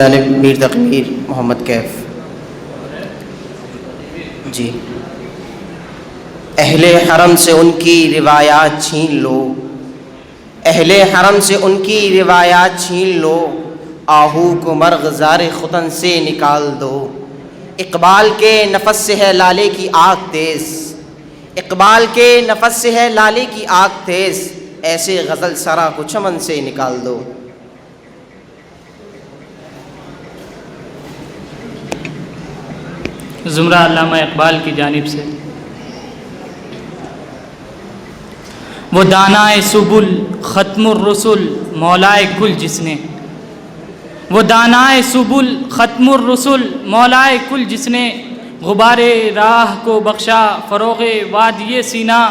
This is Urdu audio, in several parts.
جانب میر تقی محمد کیف جی، اہل حرم سے ان کی روایات چھین لو، اہل حرم سے ان کی روایات چھین لو، آہو کو مرغ زار ختن سے نکال دو۔ اقبال کے نفس سے ہے لالے کی آگ تیز، اقبال کے نفس سے ہے لالے کی آگ تیز، ایسے غزل سرا کو چمن سے نکال دو۔ زمرہ علامہ اقبال کی جانب سے۔ وہ دانائے سبل ختم الرسل مولائے کل جس نے، وہ دانائے سبل ختم الرسل مولائے کل جس نے، غبار راہ کو بخشا فروغ وادی سینا،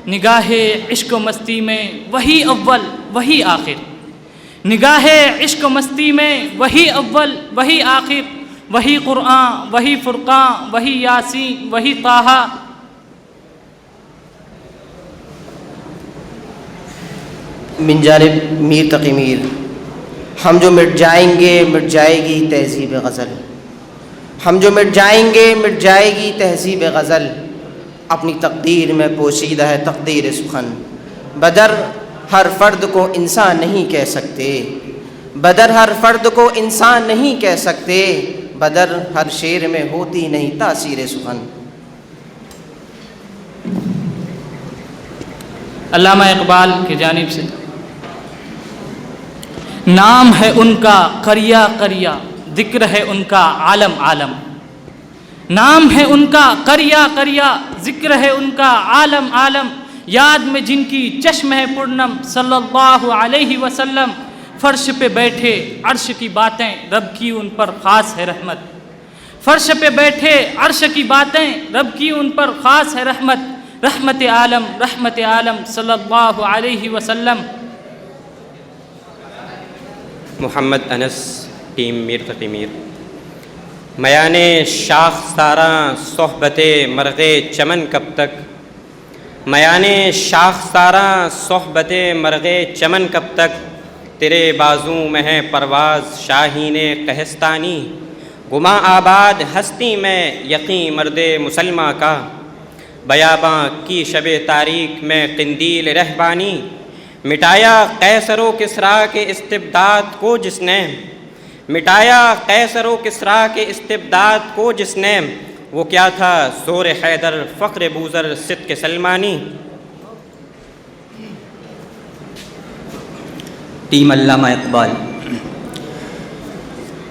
نگاہ عشق و مستی میں وہی اول وہی آخر، نگاہ عشق و مستی میں وہی اول وہی آخر، وہی قرآن وہی فرقان وہی یاسین وہی طٰہٰ۔ من جانب میر تقی میر۔ ہم جو مٹ جائیں گے مٹ جائے گی تہذیب غزل، ہم جو مٹ جائیں گے مٹ جائے گی تہذیب غزل، اپنی تقدیر میں پوشیدہ ہے تقدیر سخن، بدر ہر فرد کو انسان نہیں کہہ سکتے، بدر ہر فرد کو انسان نہیں کہہ سکتے، بدر ہر شعر میں ہوتی نہیں تاثیر سخن۔ علامہ اقبال کی جانب سے۔ نام ہے ان کا قریہ قریہ، ذکر ہے ان کا عالم عالم، نام ہے ان کا قریہ قریہ، ذکر ہے ان کا عالم عالم، یاد میں جن کی چشم ہے پورنم صلی اللہ علیہ وسلم، فرش پہ بیٹھے عرش کی باتیں رب کی ان پر خاص ہے رحمت، فرش پہ بیٹھے عرش کی باتیں رب کی ان پر خاص ہے رحمت، رحمت عالم صلی اللہ علیہ وسلم۔ محمد انس، ٹیم میر تقی میر۔ میانے شاخ ساراں صحبت مرغ چمن کب تک، میانے شاخ ساراں صحبت مرغ چمن کب تک، تیرے بازوں میں ہے پرواز شاہین قہستانی، گماں آباد ہستی میں یقین مرد مسلمہ کا، بیاباں کی شب تاریک میں قندیل رہبانی، مٹایا قیصر و کسریٰ کے استبداد کو جس نے، مٹایا قیصر و کسریٰ کے استبداد کو جس نے، وہ کیا تھا زور حیدر فخر بوذر صدق سلمانی۔ ٹیم علامہ اقبال۔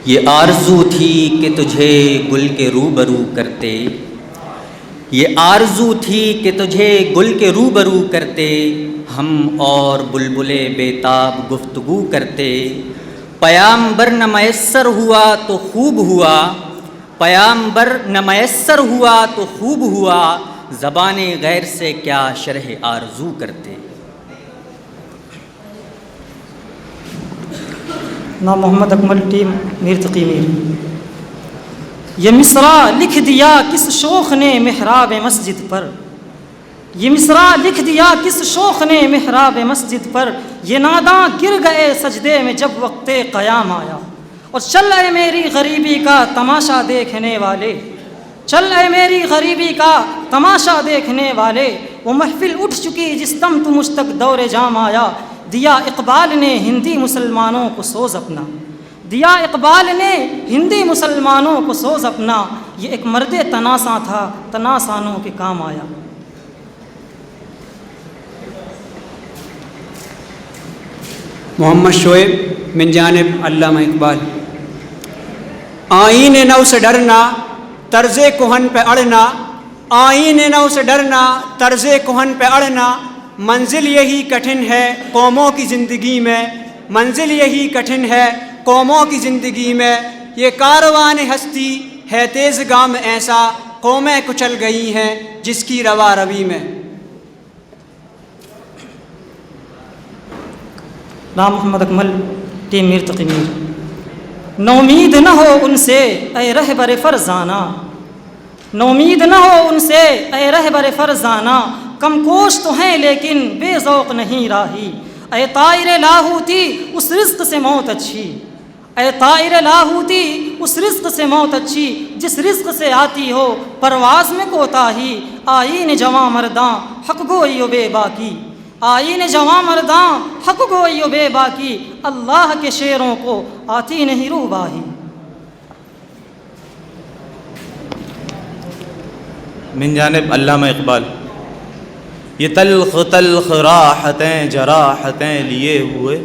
یہ آرزو تھی کہ تجھے گل کے روبرو کرتے، یہ آرزو تھی کہ تجھے گل کے روبرو کرتے، ہم اور بلبلے بےتاب گفتگو کرتے، پیامبر نہ میسر ہوا تو خوب ہوا، پیامبر نہ میسر ہوا تو خوب ہوا، زبان غیر سے کیا شرح آرزو کرتے۔ نام محمد اکمل، ٹیم میر تقی میر۔ یہ مصرع لکھ دیا کس شوخ نے محراب مسجد پر، یہ مصرع لکھ دیا کس شوخ نے محراب مسجد پر، یہ ناداں گر گئے سجدے میں جب وقت قیام آیا، اور چل اے میری غریبی کا تماشا دیکھنے والے، چل اے میری غریبی کا تماشا دیکھنے والے، وہ محفل اٹھ چکی جس دم تو مجھ تک دور جام آیا، دیا اقبال نے ہندی مسلمانوں کو سوز اپنا، دیا اقبال نے ہندی مسلمانوں کو سوز اپنا، یہ ایک مرد تناساں تھا تناسانوں کے کام آیا۔ محمد شعیب، من جانب علامہ اقبال۔ آئین نو سے ڈرنا طرز کہن پہ اڑنا، آئین نو سے ڈرنا طرز کہن پہ اڑنا، منزل یہی کٹھن ہے قوموں کی زندگی میں، منزل یہی کٹھن ہے قوموں کی زندگی میں، یہ کاروان ہستی ہے تیز گام ایسا، قومیں کچل گئی ہیں جس کی روا روی میں۔ نام محمد اکمل، ٹیم میر تقی میر۔ نومید نہ ہو ان سے اے رہبر فرزانہ، نومید نہ ہو ان سے اے رہبر فرزانہ، کم کوش تو ہیں لیکن بے ذوق نہیں راہی، اے طائر لاہوتی اس رزق سے موت اچھی، اے طائر لاہوتی، اس رزق سے موت اچھی جس رزق سے آتی ہو پرواز میں کوتاہی، آئین جواں مرداں حق گوئی و بے باکی، آئین جواں مرداں حق گوئی و بے باکی، اللہ کے شعروں کو آتی نہیں روباہی۔ من جانب علامہ اقبال۔ یہ تلخ تلخ راحتیں جراحتیں لیے ہوئے،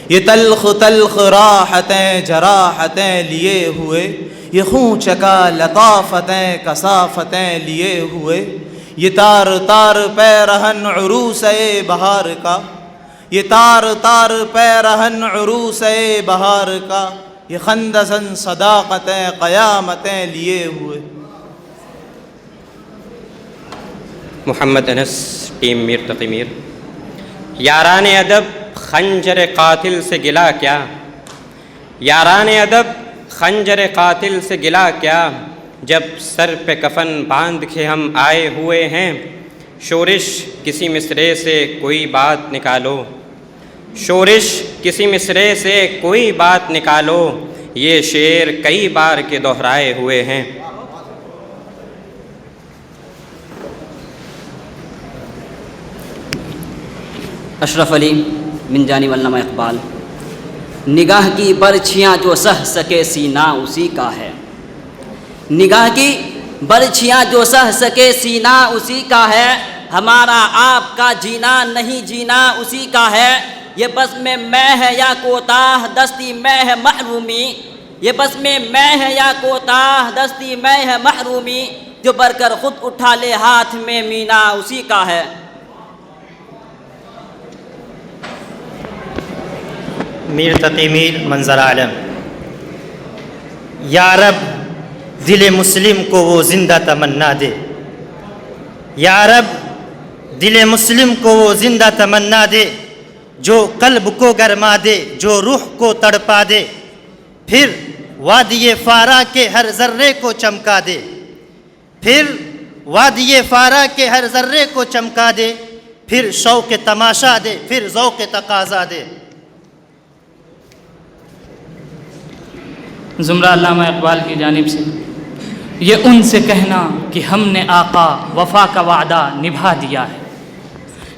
یہ تلخ تلخ راحتیں جراحتیں لیے ہوئے، یہ خون چکا لطافتیں کثافتیں لیے ہوئے، یہ تار تار پیرہن عروس بہار کا، یہ تار تار پیرہن عروس بہار کا، یہ خندسن صداقتیں قیامتیں لیے ہوئے۔ محمد انس، ٹیم میر تقی میر۔ یاران ادب خنجر قاتل سے گلا کیا، یاران ادب خنجر قاتل سے گلا کیا، جب سر پہ کفن باندھ کے ہم آئے ہوئے ہیں، شورش کسی مصرعے سے کوئی بات نکالو، شورش کسی مصرعے سے کوئی بات نکالو، یہ شعر کئی بار کے دہرائے ہوئے ہیں۔ اشرف علی من جانب علامہ اقبال۔ نگاہ کی برچھیاں جو سہ سکے سینہ اسی کا ہے، نگاہ کی برچھیاں جو سہ سکے سینہ اسی کا ہے، ہمارا آپ کا جینا نہیں جینا اسی کا ہے، یہ بس میں ہے یا کوتاہ دستی میں ہے محرومی، یہ بس میں ہے یا کوتاہ دستی میں ہے محرومی، جو بر کر خود اٹھا لے ہاتھ میں مینا اسی کا ہے۔ میر تقی میر منظر عالم۔ یا رب دل مسلم کو وہ زندہ تمنا دے، یا رب دل مسلم کو وہ زندہ تمنا دے، جو قلب کو گرما دے، جو روح کو تڑپا دے، پھر وادی فارا کے ہر ذرے کو چمکا دے، پھر وادی فارا کے ہر ذرے کو چمکا دے، پھر شوق تماشا دے، پھر ذوق تقاضا دے۔ زمرہ علامہ اقبال کی جانب سے۔ یہ ان سے کہنا کہ ہم نے آقا وفا کا وعدہ نبھا دیا ہے،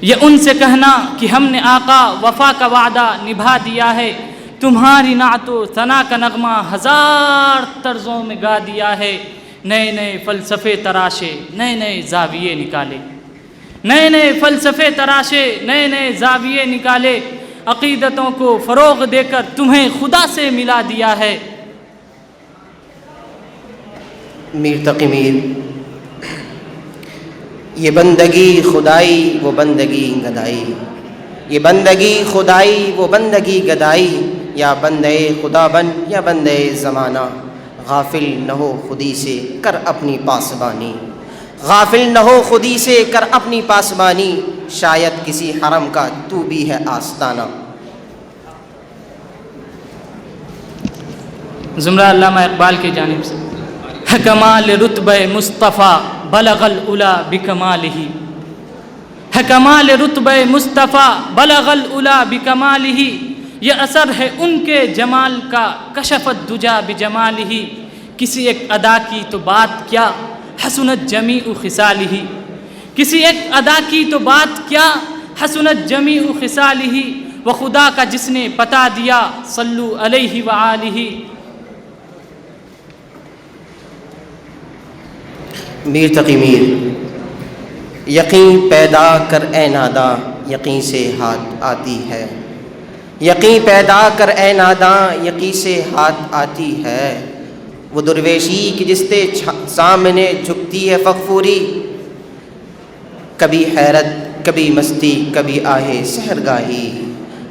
یہ ان سے کہنا کہ ہم نے آقا وفا کا وعدہ نبھا دیا ہے، تمہاری نعت و ثنا کا نغمہ ہزار طرزوں میں گا دیا ہے، نئے نئے فلسفے تراشے نئے نئے زاویے نکالے، نئے نئے فلسفے تراشے نئے نئے زاویے نکالے، عقیدتوں کو فروغ دے کر تمہیں خدا سے ملا دیا ہے۔ میر تقی میر۔ یہ بندگی خدائی وہ بندگی گدائی، یہ بندگی خدائی وہ بندگی گدائی، یا بندے خدا بن یا بندے زمانہ، غافل نہ ہو خودی سے کر اپنی پاسبانی، غافل نہ ہو خودی سے کر اپنی پاسبانی، شاید کسی حرم کا تو بھی ہے آستانہ۔ زمرہ علامہ اقبال کی جانب سے۔ ہے کمال رتبہ مصطفیٰ بلغ العلا بکمالہ، ہے کمال رتبہ مصطفیٰ بلغ العلا بکمالہ، یہ اثر ہے ان کے جمال کا کشف الدجا بجمالہ، کسی ایک ادا کی تو بات کیا حسنت جمیع خصالہ، کسی ایک ادا کی تو بات کیا حسنت جمیع خصالہ، وہ خدا کا جس نے بتا دیا صلو علیہ وآلہ۔ میر تقی میر۔ یقین پیدا کر اے ناداں یقین سے ہاتھ آتی ہے، یقین پیدا کر اے ناداں یقین سے ہاتھ آتی ہے، وہ درویشی کی جس کے سامنے جھکتی ہے فغفوری، کبھی حیرت کبھی مستی کبھی آہے سحرگاہی،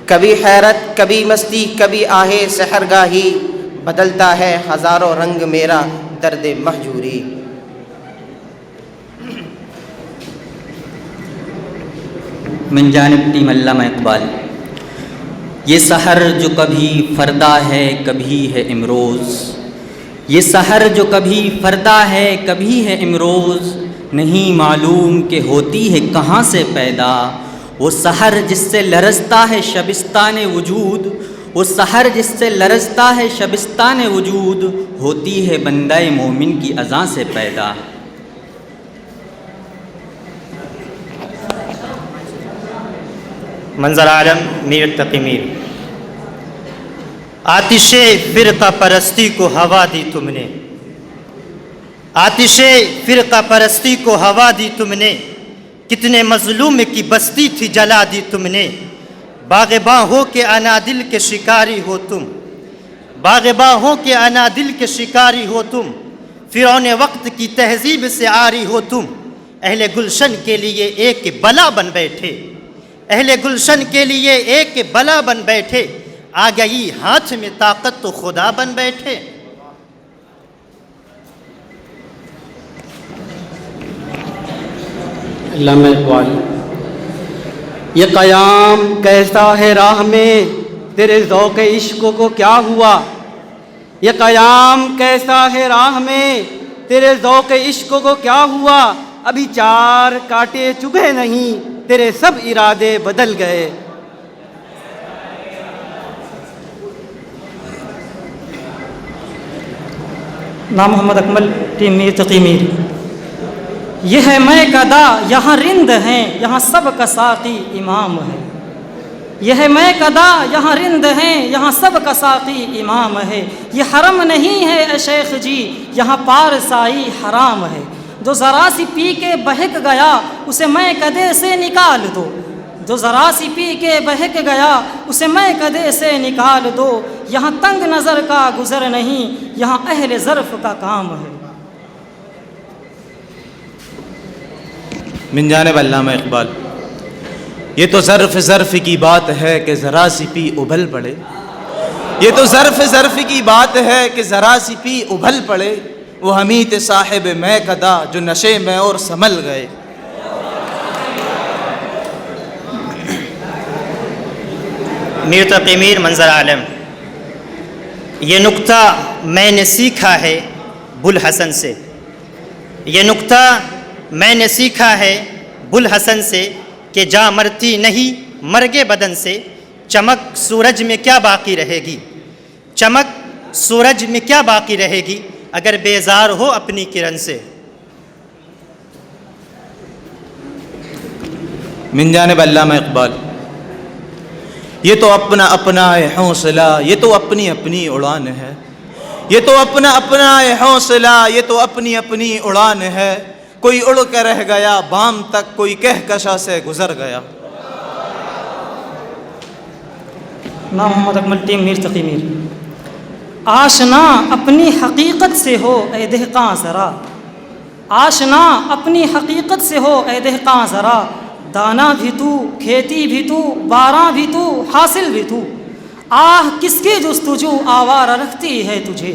کبھی حیرت کبھی مستی کبھی آہے سحرگاہی، بدلتا ہے ہزاروں رنگ میرا درد مہجوری۔ من جانب ٹیم علامہ اقبال۔ یہ سحر جو کبھی فردا ہے کبھی ہے امروز، یہ سحر جو کبھی فردا ہے کبھی ہے امروز، نہیں معلوم کہ ہوتی ہے کہاں سے پیدا، وہ سحر جس سے لرزتا ہے شبستان وجود، وہ سحر جس سے لرزتا ہے شبستان وجود، ہوتی ہے بندہ مومن کی اذاں سے پیدا۔ منظر عالم میر تقی میر۔ آتش فرقہ پرستی کو ہوا دی تم نے، آتش فرقہ پرستی کو ہوا دی تم نے، کتنے مظلوم کی بستی تھی جلا دی تم نے۔ باغباں ہو کے انادل کے شکاری ہو تم، باغباں ہو کے انادل کے شکاری ہو تم، فرعون وقت کی تہذیب سے عاری ہو تم۔ اہل گلشن کے لیے ایک بلا بن بیٹھے، اہل گلشن کے لیے ایک بلا بن بیٹھے، آ گئی ہاتھ میں طاقت تو خدا بن بیٹھے۔ علامہ اقبال۔ یہ قیام کیسا ہے راہ میں، تیرے ذوق عشق کو کیا ہوا؟ یہ قیام کیسا ہے راہ میں، تیرے ذوق عشق کو کیا ہوا؟ ابھی 4 کانٹے چبھے نہیں، تیرے سب ارادے بدل گئے۔ نام محمد اکمل، ٹیم میر تقی میر۔ یہ ہے میں کدا یہاں رند ہیں، یہاں سب کا ساقی امام ہے۔ یہ ہے میں کدا یہاں رند ہیں، یہاں سب کا ساقی امام ہے۔ یہ حرم نہیں ہے اے شیخ جی، یہاں پارسائی حرام ہے۔ جو ذرا سی پی کے بہک گیا، اسے میں کدے سے نکال دو۔ جو ذرا سی پی کے بہک گیا، اسے میں کدے سے نکال دو۔ یہاں تنگ نظر کا گزر نہیں، یہاں اہل ظرف کا کام ہے۔ من جانب علامہ اقبال۔ یہ تو ظرف کی بات ہے کہ ذرا سی پی ابل پڑے، یہ تو ظرف کی بات ہے کہ ذرا سی پی ابل پڑے، وہ حمیت صاحب میں کدا جو نشے میں اور سنبھل گئے۔ میر تقی میر منظر عالم۔ یہ نکتہ میں نے سیکھا ہے بوالحسن سے، یہ نکتہ میں نے سیکھا ہے بوالحسن سے کہ جا مرتی نہیں مرگے بدن سے، چمک سورج میں کیا باقی رہے گی، چمک سورج میں کیا باقی رہے گی اگر بیزار ہو اپنی کرن سے۔ من جانب علامہ اقبال۔ یہ تو اپنا اپنا ہے حوصلہ، یہ تو اپنی اپنی اڑان ہے، یہ تو اپنا اپنا ہے حوصلہ، یہ تو اپنی اپنی اڑان ہے۔ کوئی اڑ کے رہ گیا بام تک، کوئی کہکشاں سے گزر گیا۔ نام محمد اکمل، ٹیم میر تقی میر۔ آشنا اپنی حقیقت سے ہو اے دہقاں ذرا، آشنا اپنی حقیقت سے ہو اے دہقاں ذرا، دانا بھی تو، کھیتی بھی تو، باراں بھی تو، حاصل بھی تو، آہ کس کی جستجو آوارہ رکھتی ہے تجھے،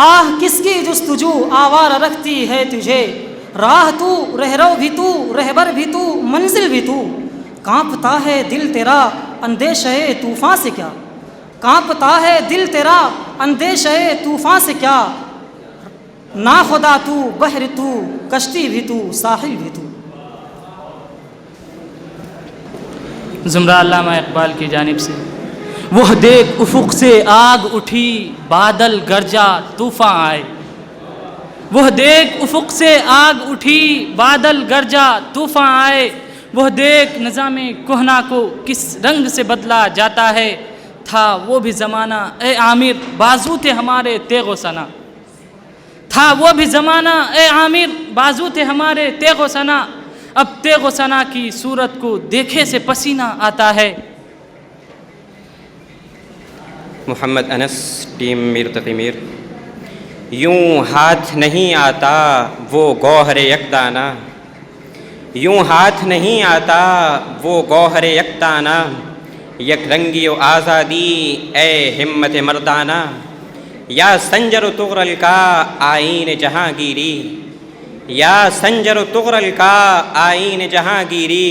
آہ کس کی جستجو آوارہ رکھتی ہے تجھے، راہ تو، رہرو بھی تو، رہبر بھی تو، منزل بھی تو، کانپتا ہے دل تیرا اندیشہ طوفاں سے کیا، کانپتا ہے دل تیرا اندیشہ طوفاں سے کیا، ناخدا تو، بحر تو، کشتی بھی تو، ساحل بھی تو۔ زمرہ علامہ اقبال کی جانب سے۔ وہ دیکھ افق سے آگ اٹھی، بادل گرجا طوفاں آئے، وہ دیکھ افق سے آگ اٹھی، بادل گرجا طوفاں آئے، وہ دیکھ نظام کہنا کو کس رنگ سے بدلا جاتا ہے، تھا وہ بھی زمانہ اے عامر بازو تھے ہمارے تیغ و ثنا، تھا وہ بھی زمانہ اے عامر بازو تھے ہمارے تیغ و ثنا، اب تیغ و ثنا کی صورت کو دیکھے سے پسینہ آتا ہے۔ محمد انس، ٹیم میر تقی میر۔ یوں ہاتھ نہیں آتا وہ گوہر یکدانہ، یوں ہاتھ نہیں آتا وہ گوہر یکدانہ، یک رنگی و آزادی اے ہمت مردانہ، یا سنجر و تغرل کا آئین جہانگیری، یا سنجر و تغرل کا آئین جہانگیری،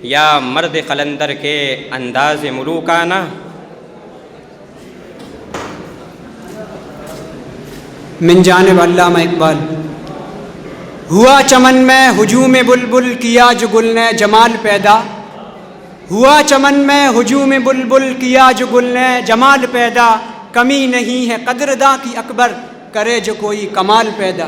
یا مرد قلندر کے انداز ملوکانہ۔ من جانب علامہ اقبال۔ ہوا چمن میں ہجوم بلبل، کیا جو گل نے جمال پیدا، ہوا چمن میں ہجوم بلبل، کیا جو گل نے جمال پیدا، کمی نہیں ہے قدرداں کی اکبر، کرے جو کوئی کمال پیدا۔